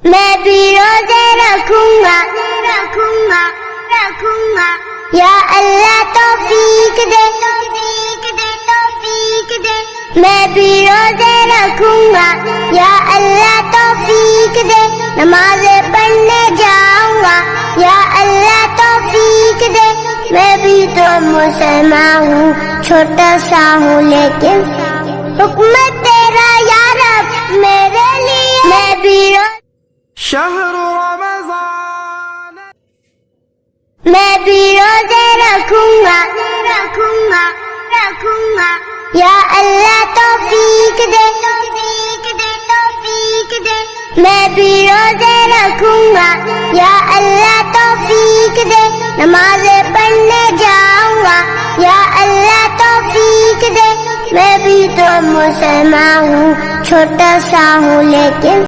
میں بھی روزے رکھوں گا یا اللہ توفیق دے میں بھی روزے رکھوں گا یا اللہ توفیق دے نمازیں پڑھنے جاؤں گا یا اللہ توفیق دے میں بھی تو مسلمان ہوں چھوٹا سا ہوں لیکن حکم تیرا یا رب میرے لیے میں بھی شہر رمضان میں بھی روزے رکھوں گا یا اللہ توفیق دے میں بھی روزے رکھوں گا یا اللہ توفیق دے نمازیں پڑھنے جاؤں گا یا اللہ توفیق دے میں بھی تو مسلمان ہوں چھوٹا سا ہوں لیکن